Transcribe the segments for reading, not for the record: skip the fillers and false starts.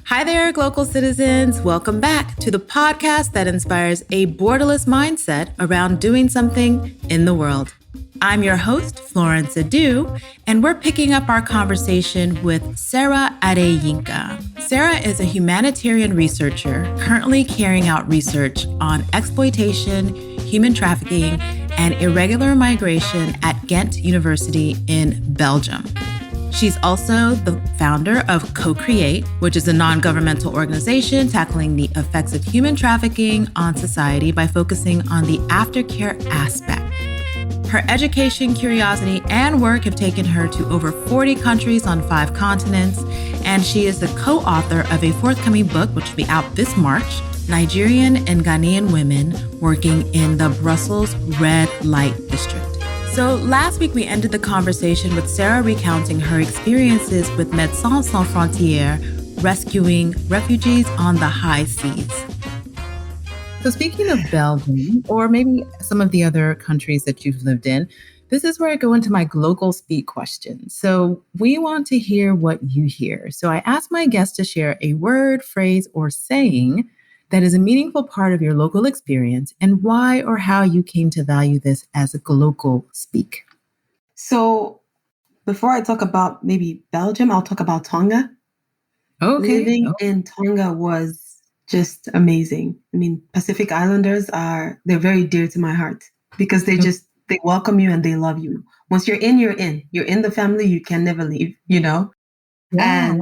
Hi there, global citizens. Welcome back to the podcast that inspires a borderless mindset around doing something in the world. I'm your host, Florence Adu, and we're picking up our conversation with Sarah Adeyinka. Sarah is a humanitarian researcher currently carrying out research on exploitation, human trafficking, and irregular migration at Ghent University in Belgium. She's also the founder of CoCreate, which is a non-governmental organization tackling the effects of human trafficking on society by focusing on the aftercare aspect. Her education, curiosity, and work have taken her to over 40 countries on 5 continents, and she is the co-author of a forthcoming book, which will be out this March, Nigerian and Ghanaian Women Working in the Brussels Red Light District. So last week, we ended the conversation with Sarah recounting her experiences with Médecins Sans Frontières, rescuing refugees on the high seas. So speaking of Belgium, or maybe some of the other countries that you've lived in, this is where I go into my global speak question. So we want to hear what you hear. So I asked my guests to share a word, phrase, or saying that is a meaningful part of your local experience and why or how you came to value this as a global speak. So before I talk about maybe Belgium, I'll talk about Tonga. Okay. Living in Tonga was just amazing. I mean, Pacific Islanders they're very dear to my heart because they welcome you and they love you. Once you're in, you're in. You're in the family, you can never leave, Yeah. And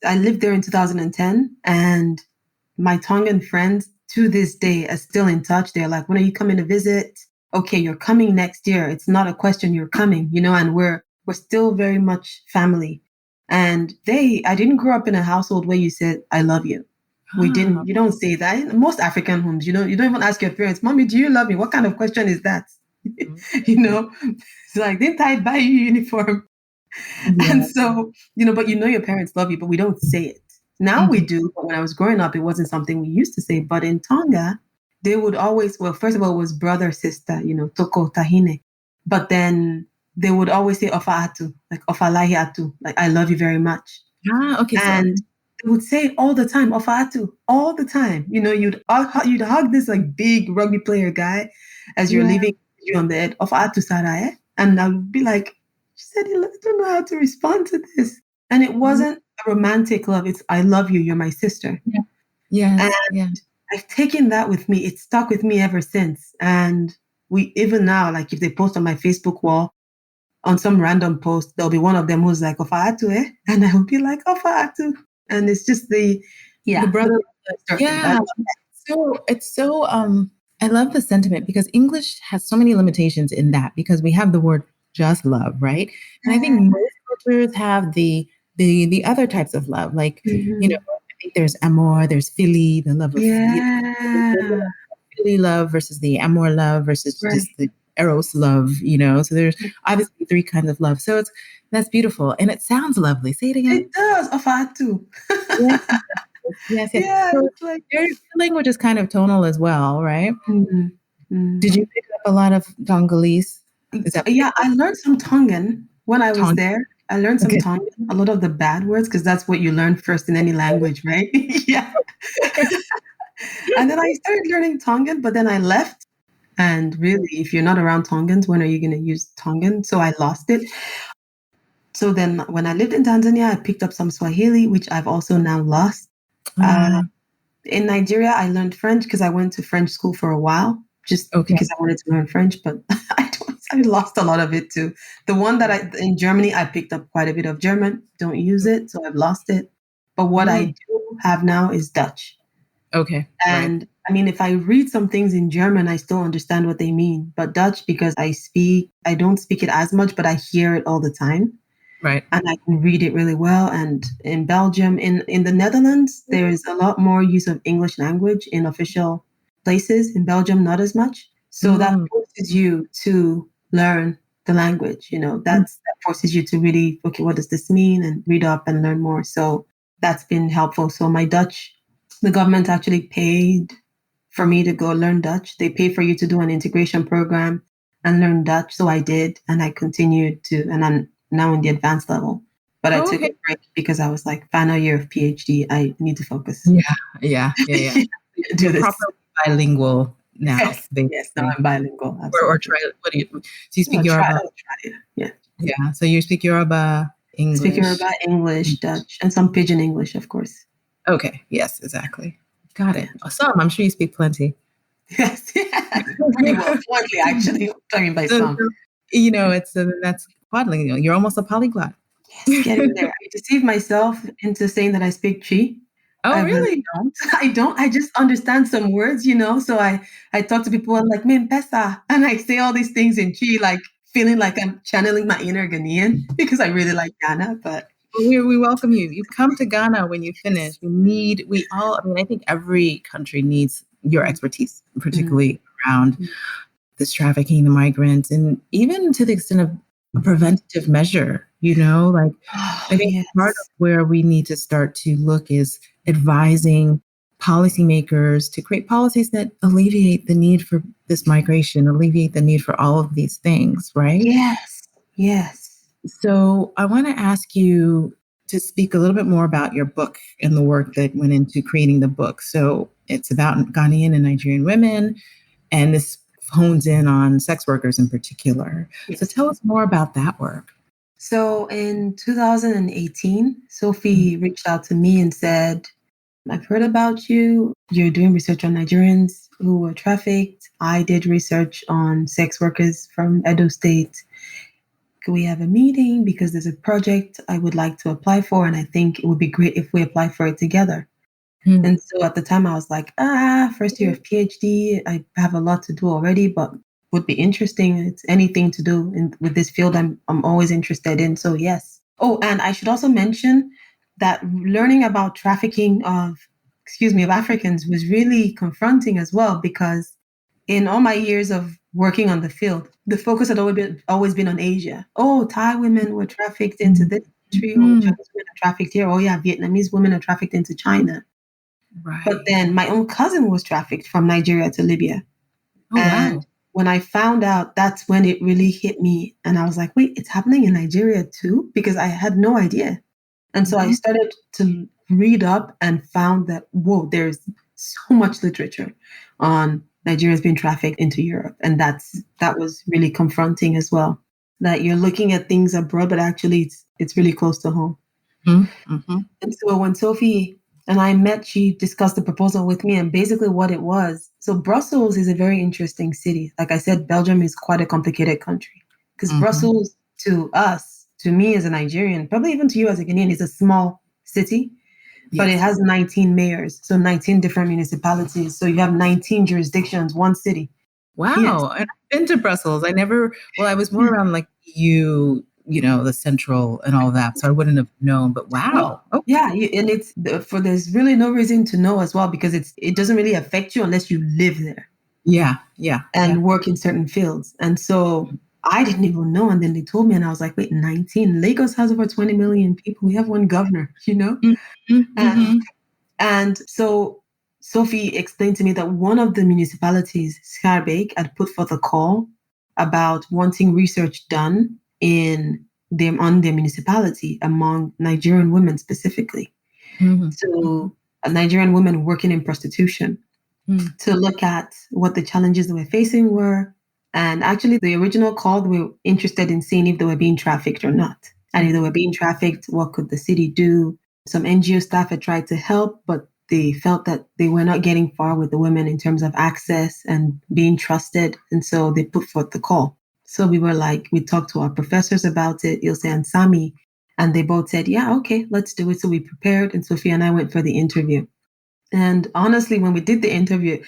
I lived there in 2010 and my Tongan friends to this day are still in touch. They're like, when are you coming to visit? Okay, you're coming next year. It's not a question, you're coming, and we're still very much family. And I didn't grow up in a household where you said, I love you. We didn't, you don't say that. In most African homes, you don't even ask your parents, Mommy, do you love me? What kind of question is that? It's like, didn't I buy you uniform? Yeah. And so, but your parents love you, but we don't say it. Now we do, but when I was growing up, it wasn't something we used to say. But in Tonga, they would always, first of all, it was brother, sister, toko, tahine. But then they would always say ofa atu, like ofa lahi atu, like I love you very much. Okay. And they would say it all the time, ofa atu, all the time. You'd hug this like big rugby player guy as you're leaving you on the head, ofa atu sarae. And I would be like, she said, I don't know how to respond to this. And it wasn't a romantic love. It's, I love you. You're my sister. Yeah. Yes. And I've taken that with me. It's stuck with me ever since. And even now, like if they post on my Facebook wall, on some random post, there'll be one of them who's like, Ofa atu, eh? And I will be like, Ofa atu. And it's just the brother. Yeah. It's so, I love the sentiment because English has so many limitations in that because we have the word just love, right? And I think most cultures have the other types of love, like, I think there's amor, there's philly, the love of philly love versus the amor love versus just the eros love, so there's obviously 3 kinds of love. So that's beautiful. And it sounds lovely. Say it again. It does. Afatu. Yes. Yeah, so your language is kind of tonal as well, right? Did you pick up a lot of Tongolese? I learned some Tongan when I was there. I learned some Tongan, a lot of the bad words, because that's what you learn first in any language, right? Yeah. And then I started learning Tongan, but then I left. And really, if you're not around Tongans, when are you going to use Tongan? So I lost it. So then when I lived in Tanzania, I picked up some Swahili, which I've also now lost. In Nigeria, I learned French because I went to French school for a while, just because I wanted to learn French, but I lost a lot of it too. The one that in Germany, I picked up quite a bit of German. Don't use it, so I've lost it. But what I do have now is Dutch. Okay. And I mean, if I read some things in German, I still understand what they mean. But Dutch, because I don't speak it as much, but I hear it all the time. Right. And I can read it really well. And in Belgium, in the Netherlands, there is a lot more use of English language in official places. In Belgium, not as much. So that forces you to learn the language, that forces you to really, okay, what does this mean? And read up and learn more. So that's been helpful. So my Dutch, the government actually paid for me to go learn Dutch. They pay for you to do an integration program and learn Dutch. So I did, and I continued to, and I'm now in the advanced level. But I Oh, took okay. a break because I was like, final year of PhD, I need to focus. Yeah. Do You're this. properly bilingual now, Yes, now basically. I'm bilingual. Or Absolutely. try, what do you, so you speak I'll Yoruba? try it. Yeah. Yeah. So you speak Yoruba, Speak English. Yoruba, English, Dutch, and some Pidgin English, of course. Okay. Yes, exactly. Got Yeah. it. Some, I'm sure you speak plenty. Yes. Pretty well. Fluently, actually. Talking by So, some. it's that's quadlingual. You're almost a polyglot. Yes, getting there. I deceive myself into saying that I speak Chi. Oh, I really really? don't. I don't. I just understand some words, So I talk to people. I'm like, "Me pesa," and I say all these things in Chi, like feeling like I'm channeling my inner Ghanaian because I really like Ghana. But Well, we welcome you. You come to Ghana when you finish. We all, I mean, I think every country needs your expertise, mm, particularly around mm. this trafficking, the migrants, and even to the extent of a preventative measure, like Oh I think part of yes, where we need to start to look is advising policymakers to create policies that alleviate the need for this migration, alleviate the need for all of these things, right? yes, yes. So I want to ask you to speak a little bit more about your book and the work that went into creating the book. So it's about Ghanaian and Nigerian women, and this hones in on sex workers in particular. So Yes. tell us more about that work. So in 2018, Sophie reached out to me and said, I've heard about you. You're doing research on Nigerians who were trafficked. I did research on sex workers from Edo State. Could we have a meeting? Because there's a project I would like to apply for, and I think it would be great if we apply for it together. Mm. And so at the time, I was like, first year of PhD, I have a lot to do already, but would be interesting. It's anything to do with this field I'm always interested in. So yes. Oh, and I should also mention that learning about trafficking of Africans was really confronting as well, because in all my years of working on the field, the focus had always been on Asia. Oh, Thai women were trafficked into this country, or Mm. Chinese women are trafficked here. Oh yeah, Vietnamese women are trafficked into China. But Right. then my own cousin was trafficked from Nigeria to Libya. Oh, And wow. when I found out, that's when it really hit me. And I was like, wait, it's happening in Nigeria too? Because I had no idea. And so I Mhm. started to read up and found that, whoa, there's so much literature on Nigerians being trafficked into Europe. And that was really confronting as well. That you're looking at things abroad, but actually it's really close to home. Mm-hmm. And so when Sophie and I met, she discussed the proposal with me and basically what it was. So Brussels is a very interesting city. Like I said, Belgium is quite a complicated country because Mm-hmm. Brussels to us, to me as a Nigerian, probably even to you as a Ghanaian, is a small city, but it Yes. has 19 mayors, so 19 different municipalities. So you have 19 jurisdictions, one city. Yes. Wow. And I've been to Brussels. I was more around like the central and all that. So I wouldn't have known, but wow. Well, Oh, yeah, and there's really no reason to know as well because it doesn't really affect you unless you live there yeah. Yeah. Yeah. and work in certain fields. And so I didn't even know. And then they told me, and I was like, wait, 19? Lagos has over 20 million people. We have one governor. Mm-hmm. And, Mm-hmm. and so Sophie explained to me that one of the municipalities, Schaerbeek, had put forth a call about wanting research done on their municipality among Nigerian women specifically. Mm-hmm. So Nigerian women working in prostitution, Mm-hmm. to look at what the challenges they were facing were. And actually, the original call, they were interested in seeing if they were being trafficked or not. And if they were being trafficked, what could the city do? Some NGO staff had tried to help, but they felt that they were not getting far with the women in terms of access and being trusted. And so they put forth the call. So we talked to our professors about it, Ilse and Sami, and they both said, yeah, okay, let's do it. So we prepared, and Sophia and I went for the interview. And honestly, when we did the interview,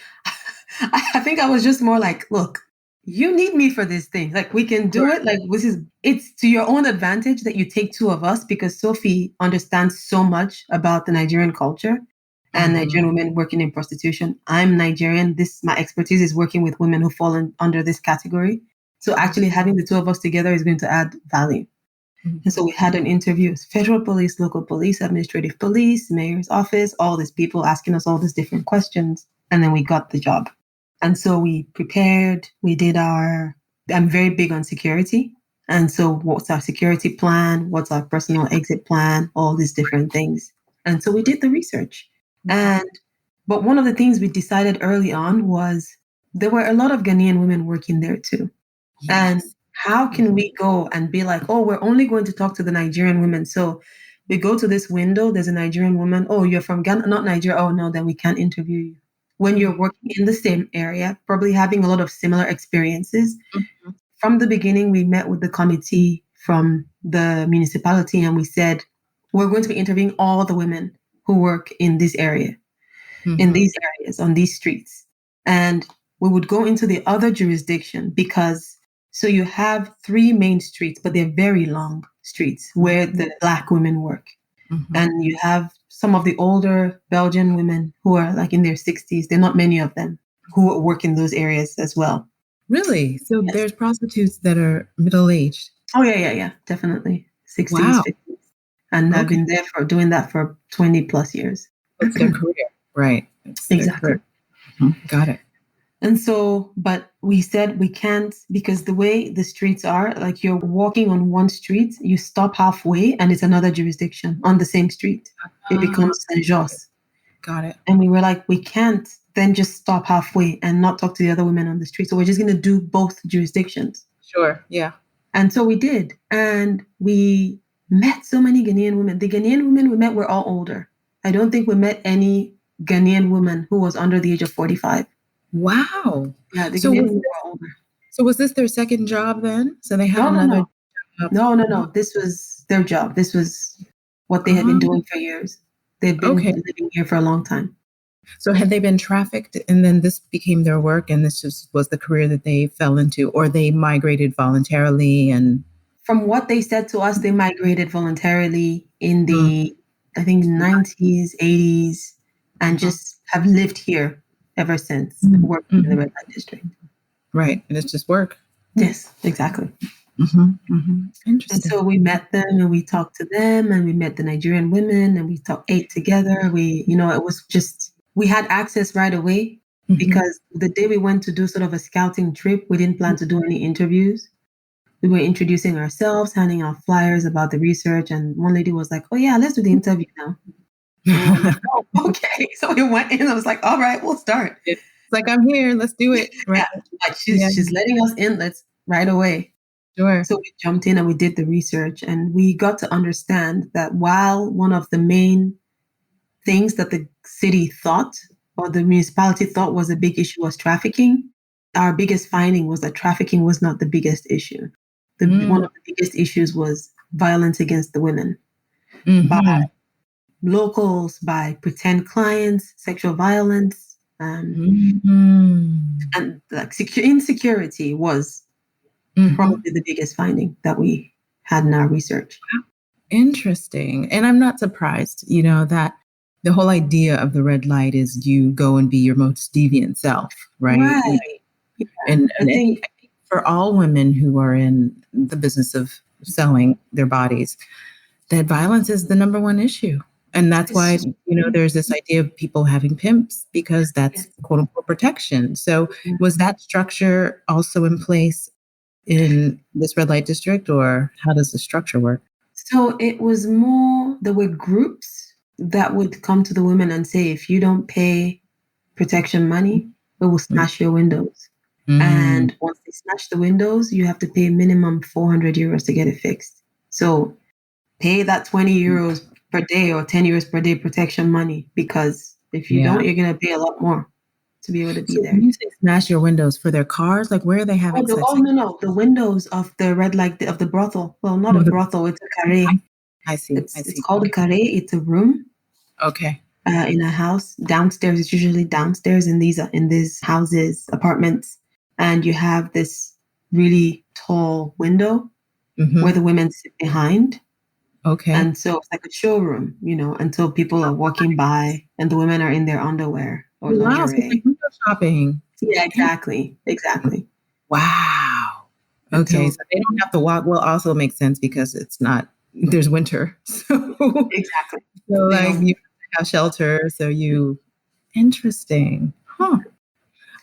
I think I was just more like, look, you need me for this thing. Like, we can do it. Like, it's to your own advantage that you take two of us because Sophie understands so much about the Nigerian culture and Mm-hmm. Nigerian women working in prostitution. I'm Nigerian. My expertise is working with women who fall under this category. So actually having the two of us together is going to add value. And so we had an interview, federal police, local police, administrative police, mayor's office, all these people asking us all these different questions. And then we got the job. And so we prepared, I'm very big on security. And so what's our security plan? What's our personal exit plan? All these different things. And so we did the research. But one of the things we decided early on was there were a lot of Ghanaian women working there too. Yes. And how can we go and be like, oh, we're only going to talk to the Nigerian women. So we go to this window, there's a Nigerian woman. Oh, you're from Ghana, not Nigeria. Oh, no, then we can't interview you. When you're working in the same area, probably having a lot of similar experiences. Mm-hmm. From the beginning, we met with the committee from the municipality and we said, we're going to be interviewing all the women who work in this area, in these areas, on these streets. And we would go into the other jurisdiction because, so you have 3 main streets, but they're very long streets where the Black women work. Mm-hmm. And you have some of the older Belgian women who are like in their 60s. There are not many of them who work in those areas as well. Really? So yes. There's prostitutes that are middle-aged? Oh, yeah, definitely. 60s, wow. 50s. And I've been there doing that for 20 plus years. It's their career. Right. Exactly. Mm-hmm. Got it. And so, but we said we can't, because the way the streets are, like you're walking on one street, you stop halfway and it's another jurisdiction on the same street. It becomes Saint-Jos. Got it. And we were like, we can't then just stop halfway and not talk to the other women on the street. So we're just going to do both jurisdictions. Sure. Yeah. And so we did. And we met so many Ghanaian women. The Ghanaian women we met were all older. I don't think we met any Ghanaian woman who was under the age of 45. Wow. Yeah, the Ghanaian women were older. So was this their second job then? So they had another job? No. This was their job. This was what they had been doing for years. They'd been living here for a long time. So had they been trafficked and then this became their work and this just was the career that they fell into, or they migrated voluntarily? And from what they said to us, they migrated voluntarily in the, I think, 90s, 80s, and just have lived here ever since, working in the red light district. Right. And it's just work. Yes, exactly. Interesting. And so we met them and we talked to them and we met the Nigerian women and we ate together. It was just, we had access right away because the day we went to do sort of a scouting trip, we didn't plan to do any interviews. We were introducing ourselves, handing out flyers about the research. And one lady was like, oh yeah, let's do the interview now. Like, oh, okay. So we went in. I was like, all right, we'll start. It's like, I'm here. Let's do it. Right. Yeah, she's letting us in. Let's right away. Sure. So we jumped in and we did the research and we got to understand that while one of the main things that the city thought or the municipality thought was a big issue was trafficking, our biggest finding was that trafficking was not the biggest issue. One of the biggest issues was violence against the women by locals, by pretend clients, sexual violence, and like insecurity was probably the biggest finding that we had in our research. Interesting. And I'm not surprised, that the whole idea of the red light is you go and be your most deviant self, right? Right. Yeah. And I think for all women who are in the business of selling their bodies, that violence is the number one issue. And that's why, there's this idea of people having pimps because that's quote unquote protection. So was that structure also in place in this red light district, or how does the structure work? So it was more, there were groups that would come to the women and say, if you don't pay protection money, we will smash your windows. And once they smash the windows, you have to pay minimum 400 euros to get it fixed. So pay that 20 euros per day or 10 euros per day protection money, because if you don't, you're going to pay a lot more to be able to be there. When you say smash your windows for their cars, like where are they having sex? No. The windows of the red light, of the brothel. Well, not a brothel, it's a carré. I see. It's called a carré. It's a room. Okay. In a house downstairs. It's usually downstairs in these houses, apartments. And you have this really tall window where the women sit behind. Okay. And so it's like a showroom, until people are walking by and the women are in their underwear or lingerie. Wow, so it's like window shopping. Yeah, exactly. Wow. Okay, so they don't have to walk. Well, also makes sense because there's winter. So exactly. So like you have shelter. So interesting. Huh.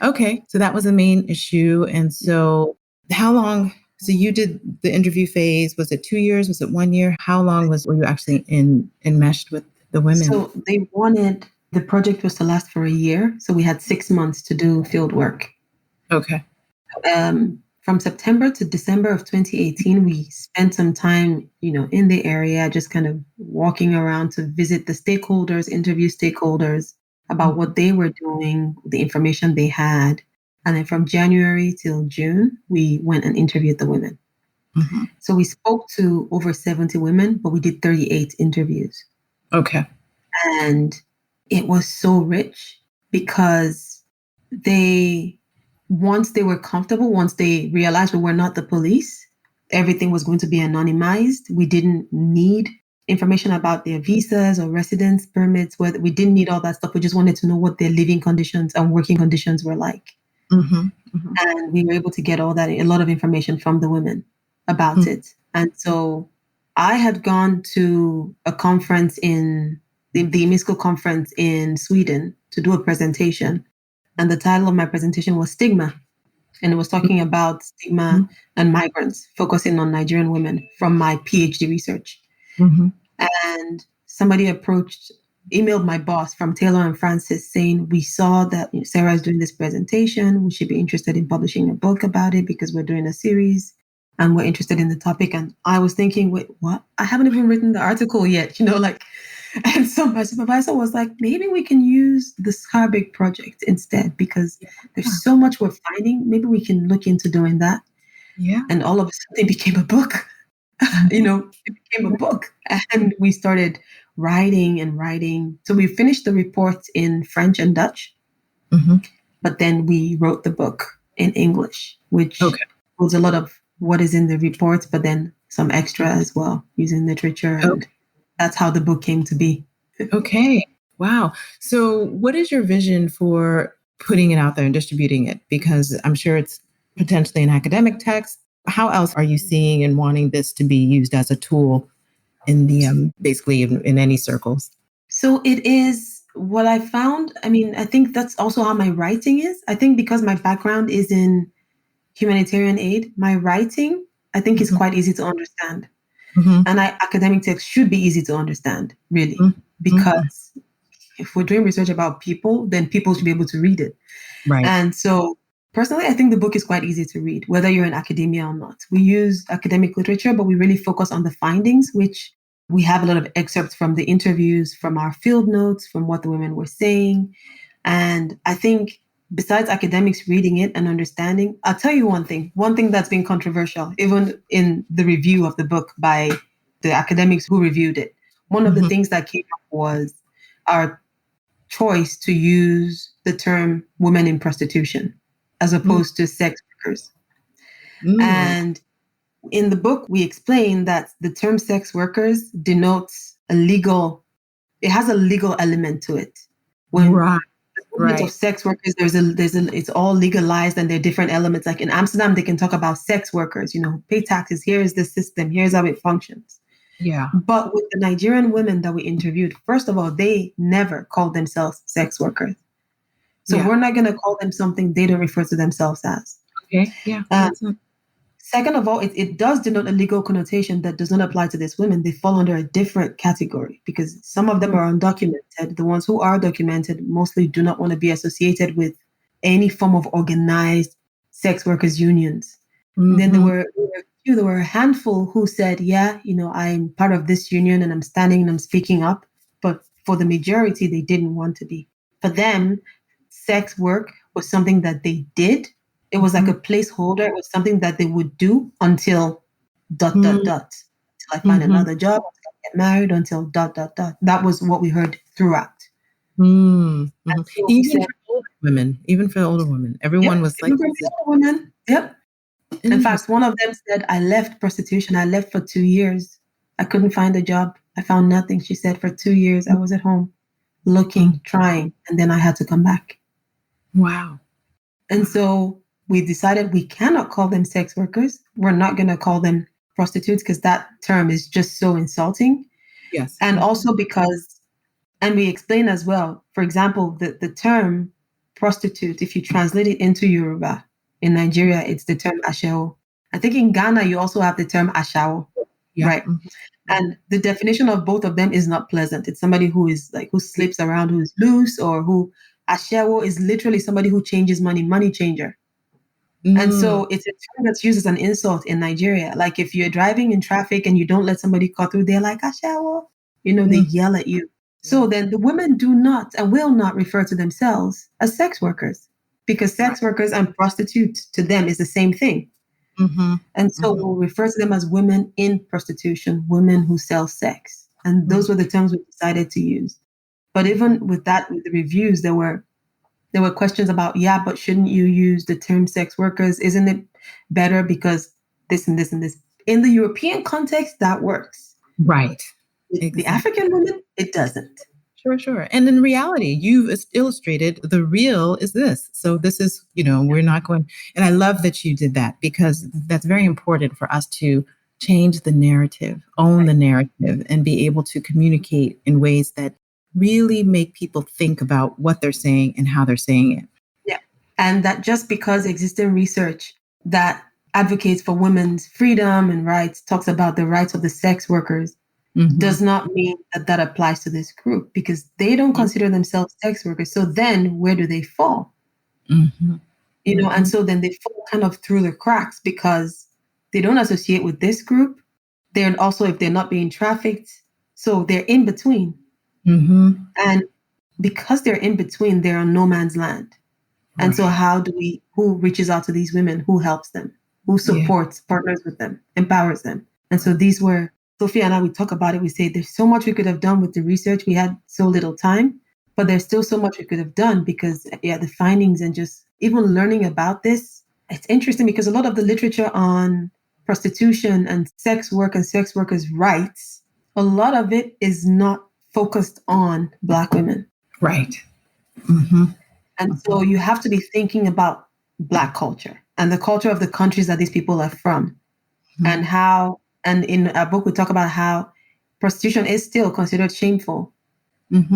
Okay, so that was the main issue. And so how long, So you did the interview phase. Was it 2 years? Was it 1 year? How long were you actually enmeshed with the women? So they wanted the project was to last for a year. So we had 6 months to do field work. Okay. From September to December of 2018, we spent some time, in the area, just kind of walking around to visit the stakeholders, interview stakeholders about what they were doing, the information they had. And then from January till June, we went and interviewed the women. Mm-hmm. So we spoke to over 70 women, but we did 38 interviews. Okay. And it was so rich because once they were comfortable, once they realized we were not the police, everything was going to be anonymized. We didn't need information about their visas or residence permits. We didn't need all that stuff. We just wanted to know what their living conditions and working conditions were like. Mm-hmm. Mm-hmm. And we were able to get a lot of information from the women about it. And so I had gone to a conference in the MISCO conference in Sweden to do a presentation. And the title of my presentation was Stigma. And it was talking about stigma and migrants, focusing on Nigerian women from my PhD research. Mm-hmm. And somebody emailed my boss from Taylor and Francis saying, we saw that Sarah is doing this presentation. We should be interested in publishing a book about it because we're doing a series and we're interested in the topic. And I was thinking, wait, what? I haven't even written the article yet, and so my supervisor was like, maybe we can use the Skarbik project instead because there's so much we're finding. Maybe we can look into doing that. Yeah. And all of a sudden it became a book. It became a book. And we started writing and writing. So we finished the reports in French and Dutch. Mm-hmm. But then we wrote the book in English, which was a lot of what is in the reports, but then some extra as well, using literature. And that's how the book came to be. Okay. Wow. So what is your vision for putting it out there and distributing it? Because I'm sure it's potentially an academic text. How else are you seeing and wanting this to be used as a tool in the basically in any circles? So it is what I found. I mean, I think that's also how my writing is. I think because my background is in humanitarian aid, my writing, I think is quite easy to understand. Mm-hmm. And academic text should be easy to understand, really, because if we're doing research about people, then people should be able to read it. Right. And so personally, I think the book is quite easy to read, whether you're in academia or not. We use academic literature, but we really focus on the findings, which we have a lot of excerpts from the interviews, from our field notes, from what the women were saying. And I think besides academics reading it and understanding, I'll tell you one thing that's been controversial, even in the review of the book by the academics who reviewed it. One of the things that came up was our choice to use the term women in prostitution as opposed to sex workers. And in the book, we explain that the term sex workers denotes it has a legal element to it. When the movement of sex workers, it's all legalized and there are different elements. Like in Amsterdam, they can talk about sex workers, pay taxes. Here is the system. Here's how it functions. Yeah. But with the Nigerian women that we interviewed, first of all, they never called themselves sex workers. So we're not going to call them something they don't refer to themselves as. Okay. Yeah. Second of all, it does denote a legal connotation that does not apply to these women. They fall under a different category because some of them are undocumented. The ones who are documented mostly do not want to be associated with any form of organized sex workers unions. Then there were a handful who said, I'm part of this union and I'm standing and I'm speaking up. But for the majority, they didn't want to be. For them, sex work was something that they did. It was like a placeholder. It was something that they would do until ... Until I find another job, until I get married, until ... That was what we heard throughout. Even for older women, everyone was like, even for the older women. Yep. In fact, one of them said, I left prostitution. I left for 2 years. I couldn't find a job. I found nothing. She said, for 2 years, I was at home looking, trying, and then I had to come back. Wow. And so we decided we cannot call them sex workers. We're not going to call them prostitutes because that term is just so insulting. Yes. And also because, and we explain as well, for example, the term prostitute, if you translate it into Yoruba, in Nigeria, it's the term asheo. I think in Ghana, you also have the term ashawo, Yeah. right? And the definition of both of them is not pleasant. It's somebody who is like, who sleeps around, who is loose, or who, ashawo is literally somebody who changes money changer. And so it's a term that's used as an insult in Nigeria. Like if you're driving in traffic and you don't let somebody cut through, they're like, ashawo, they yell at you. So then the women do not and will not refer to themselves as sex workers, because sex workers and prostitutes to them is the same thing. And so we'll refer to them as women in prostitution, women who sell sex. And those were the terms we decided to use. But even with that, with the reviews, there were questions about, but shouldn't you use the term sex workers? Isn't it better because this and this and this? In the European context, that works. Right. With the African women, it doesn't. Sure. And in reality, you've illustrated the real is this. So this is, we're not going, and I love that you did that, because that's very important for us to change the narrative, own the narrative, and be able to communicate in ways that really make people think about what they're saying and how they're saying it. Yeah. And that just because existing research that advocates for women's freedom and rights talks about the rights of the sex workers does not mean that that applies to this group, because they don't consider themselves sex workers. So then where do they fall? And so then they fall kind of through the cracks because they don't associate with this group. They're also, if they're not being trafficked, so they're in between. And because they're in between, they're on no man's land. And so who reaches out to these women? Who helps them? Who supports, partners with them, empowers them? And so Sophia and I, we talk about it. We say there's so much we could have done with the research. We had so little time, but there's still so much we could have done because, the findings and just even learning about this, it's interesting because a lot of the literature on prostitution and sex work and sex workers' rights, a lot of it is not focused on Black women. Right. And so you have to be thinking about Black culture and the culture of the countries that these people are from, and how. And in our book, we talk about how prostitution is still considered shameful.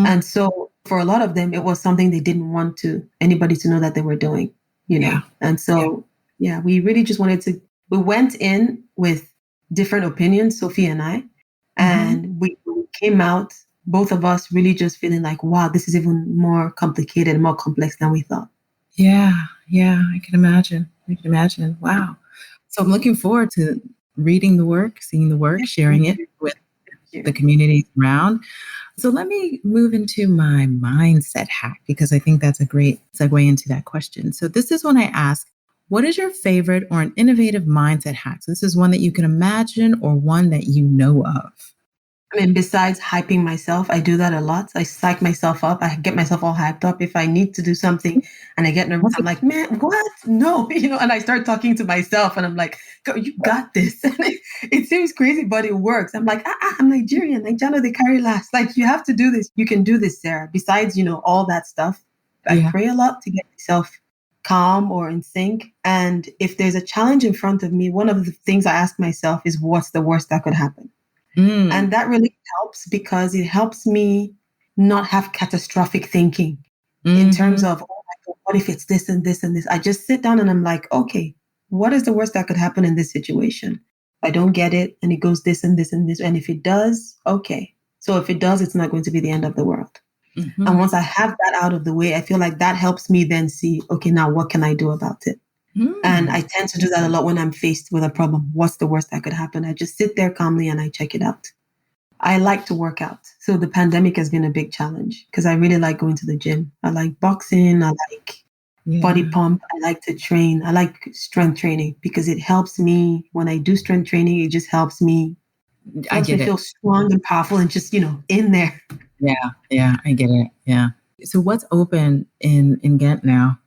And so for a lot of them, it was something they didn't want anybody to know that they were doing, know. And so, we really just we went in with different opinions, Sophie and I, and we came out, both of us really just feeling like, wow, this is even more complicated, more complex than we thought. Yeah, I can imagine. Wow. So I'm looking forward to reading the work, seeing the work, sharing it with the communities around. So let me move into my mindset hack, because I think that's a great segue into that question. So this is when I ask, what is your favorite or an innovative mindset hack? So this is one that you can imagine or one that you know of. I mean, besides hyping myself, I do that a lot. I psych myself up. I get myself all hyped up. If I need to do something and I get nervous, I'm like, man, what? No, and I start talking to myself and I'm like, go, you got this. And it seems crazy, but it works. I'm like, I'm Nigerian. Nigerian, they carry last. Like, you have to do this. You can do this, Sarah. Besides, all that stuff, I pray a lot to get myself calm or in sync. And if there's a challenge in front of me, one of the things I ask myself is, what's the worst that could happen? And that really helps, because it helps me not have catastrophic thinking in terms of, oh my God, what if it's this and this and this? I just sit down and I'm like, okay, what is the worst that could happen in this situation? I don't get it, and it goes this and this and this. And if it does, okay. So if it does, it's not going to be the end of the world. And once I have that out of the way, I feel like that helps me then see, okay, now what can I do about it? And I tend to do that a lot when I'm faced with a problem. What's the worst that could happen? I just sit there calmly and I check it out. I like to work out. So the pandemic has been a big challenge because I really like going to the gym. I like boxing. I like body pump. I like to train. I like strength training because it helps me when I do strength training. It just helps me. I get it. Feel strong and powerful and just, in there. Yeah, I get it. Yeah. So what's open in Ghent now?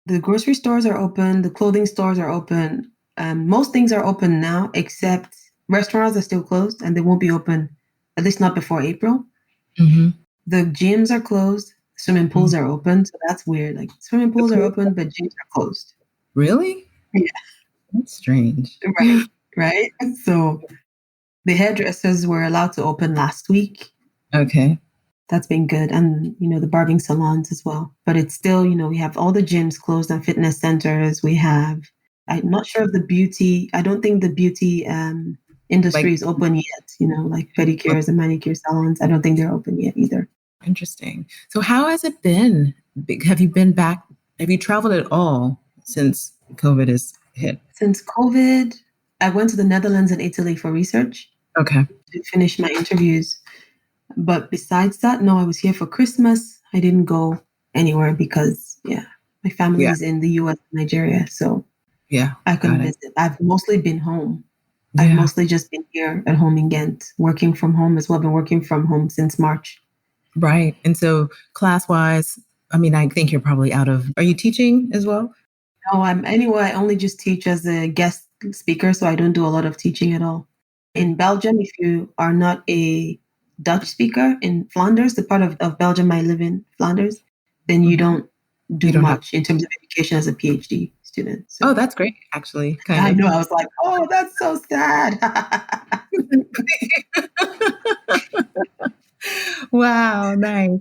The grocery stores are open. The clothing stores are open. Most things are open now, except restaurants are still closed and they won't be open, at least not before April. The gyms are closed. Swimming pools are open. So that's weird. Like, swimming pools are open, but gyms are closed. Really? Yeah. That's strange. Right. So the hairdressers were allowed to open last week. Okay. That's been good. And, the barbing salons as well. But it's still, we have all the gyms closed and fitness centers. We have I'm not sure if I don't think the beauty industry Like, is open yet, like pedicures and manicure salons. I don't think they're open yet either. interesting. So how has it been? Have you been back? Have you traveled at all since COVID has hit? Since COVID, I went to the Netherlands and Italy for research Okay. to finish my interviews. But besides that, no, I was here for Christmas. I didn't go anywhere because, my family is in the US and Nigeria. So I couldn't visit. I've mostly been home. I've mostly just been here at home in Ghent, working from home as well. I've been working from home since March. Right. And so class-wise, I mean, I think you're probably are you teaching as well? No, I only just teach as a guest speaker, so I don't do a lot of teaching at all. In Belgium, if you are not a Dutch speaker in Flanders, the part of Belgium I live in, Flanders, then you don't do much in terms of education as a PhD student. So. Oh, that's great, actually. I know. I was like, oh, that's so sad. Wow, nice.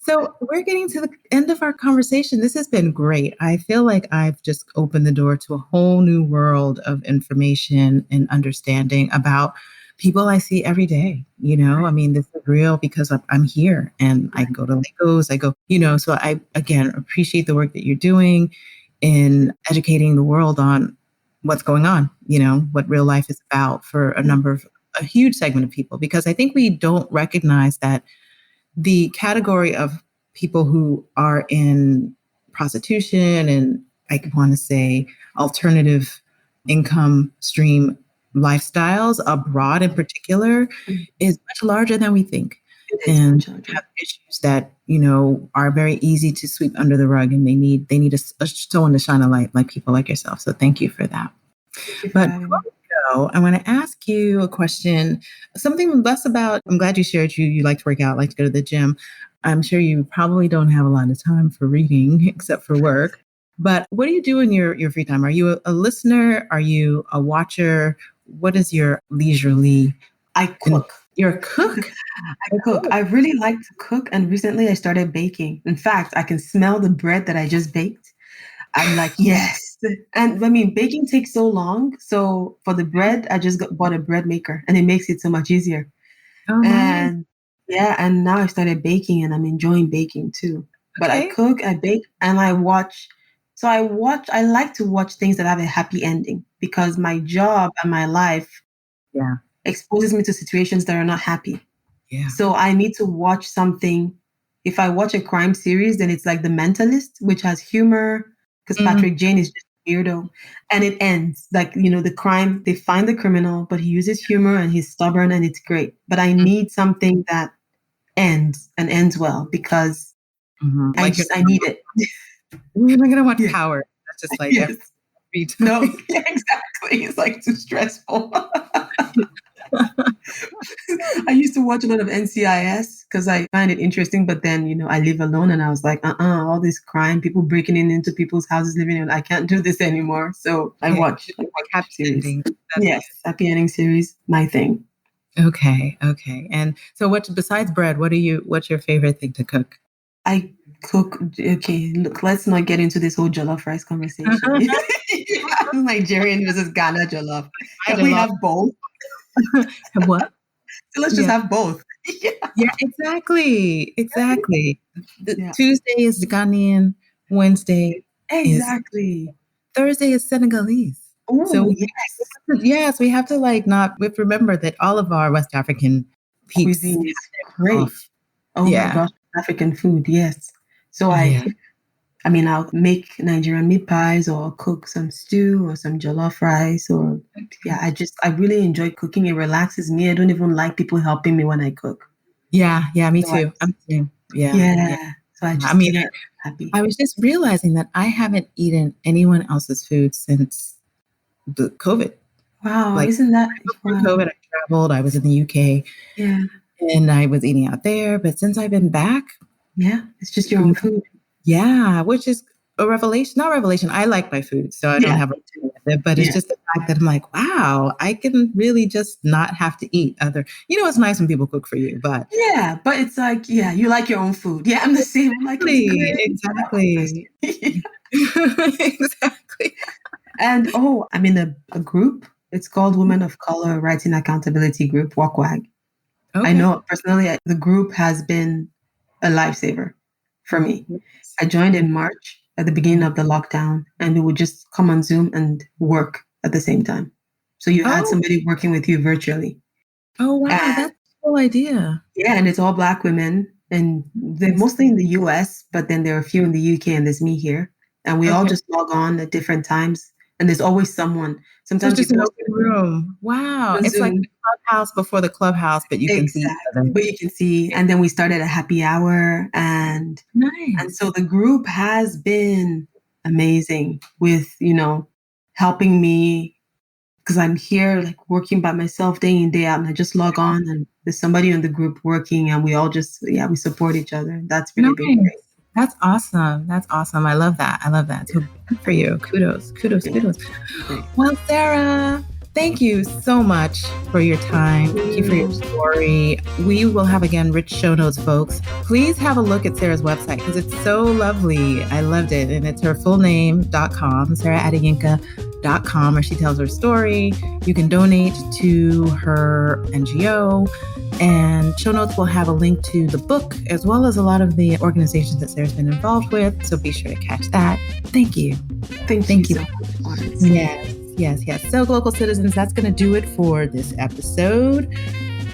So we're getting to the end of our conversation. This has been great. I feel like I've just opened the door to a whole new world of information and understanding about people I see every day. I mean, this is real because I'm here and I go to Legos. So I, again, appreciate the work that you're doing in educating the world on what's going on, what real life is about for a huge segment of people, because I think we don't recognize that the category of people who are in prostitution and I want to say alternative income stream lifestyles abroad in particular is much larger than we think. And have issues that, are very easy to sweep under the rug, and they need someone to shine a light like people like yourself. So thank you for that. But before we go, I want to ask you a question, something less about, I'm glad you shared you like to work out, like to go to the gym. I'm sure you probably don't have a lot of time for reading except for work. But what do you do in your free time? Are you a listener? Are you a watcher? What is your leisurely? I cook. You're a cook? I cook. I really like to cook. And recently I started baking. In fact, I can smell the bread that I just baked. I'm like, yes. And I mean, baking takes so long. So for the bread, I just bought a bread maker and it makes it so much easier. Oh, and and now I started baking and I'm enjoying baking too. But I cook, I bake, and I watch. So I like to watch things that have a happy ending because my job and my life exposes me to situations that are not happy. Yeah. So I need to watch something. If I watch a crime series, then it's like The Mentalist, which has humor, because Patrick Jane is just a weirdo. And it ends like, the crime, they find the criminal, but he uses humor and he's stubborn and it's great. But I need something that ends well because I need it. We're not going to watch Power. That's just like, every time. No, exactly. It's like too stressful. I used to watch a lot of NCIS because I find it interesting, but then, I live alone and I was like, all this crime, people breaking into people's houses, living in, I can't do this anymore. So I watch happy series. Yes, happy ending series, my thing. Okay. And so besides bread, what's your favorite thing to cook? I cook, okay, look, let's not get into this whole jollof rice conversation. Nigerian versus Ghana jollof. Can we have both? What? So let's just have both. Yeah, exactly. Tuesday is Ghanaian, Wednesday Thursday is Senegalese. Ooh, so yes, we have to we have to remember that all of our West African cuisine is great. Oh my gosh, African food, yes. So I'll make Nigerian meat pies or cook some stew or some jollof rice I really enjoy cooking. It relaxes me. I don't even like people helping me when I cook. Yeah, me too. I'm too. Yeah. So I just get happy. I was just realizing that I haven't eaten anyone else's food since the COVID. Wow, isn't that COVID? I traveled. I was in the UK. Yeah. And I was eating out there, but since I've been back, it's just your own food. Yeah, which is a revelation. Not revelation. I like my food, so I don't have a with it. But it's just the fact that I'm like, wow, I can really just not have to eat other. It's nice when people cook for you, but but it's like, you like your own food. Yeah, I'm the same. I'm like, exactly. Exactly. And I'm in a group. It's called Women of Color Writing Accountability Group, WACWAG. I Okay. know personally, the group has been a lifesaver for me. I joined in March at the beginning of the lockdown, and we would just come on Zoom and work at the same time. So you had Oh, somebody working with you virtually. oh wow, And that's a cool idea. yeah, and it's all Black women, and they're mostly in the US, but then there are a few in the UK, and there's me here. And we all Okay. just log on at different times, and there's always someone. So it's Sometimes you just an post open room. Wow. on It's like Zoom. the clubhouse before the clubhouse, but you can see each Exactly. other. But you can see, and then we started a happy hour, and Nice. so the group has been amazing with, helping me because I'm here like working by myself day in, day out, and I just log on and there's somebody in the group working, and we all just, we support each other. That's really been Nice. great. That's awesome. That's awesome. I love that. I love that. So good for you. Kudos. Yeah. Well, Sarah, thank you so much for your time. Thank you for your story. We will have, again, rich show notes, folks. Please have a look at Sarah's website because it's so lovely. I loved it. And it's her full name.com, sarahadeyinka.com, where she tells her story. You can donate to her NGO. And show notes will have a link to the book as well as a lot of the organizations that Sarah's been involved with. So be sure to catch that. Thank you. Thank you so much, Florence. Yes. So, Global Citizens, that's going to do it for this episode.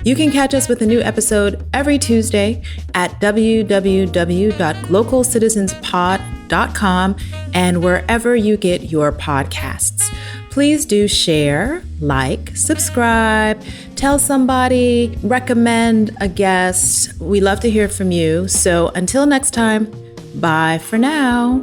You can catch us with a new episode every Tuesday at www.localcitizenspod.com and wherever you get your podcasts. Please do share, like, subscribe, tell somebody, recommend a guest. We love to hear from you. So until next time, bye for now.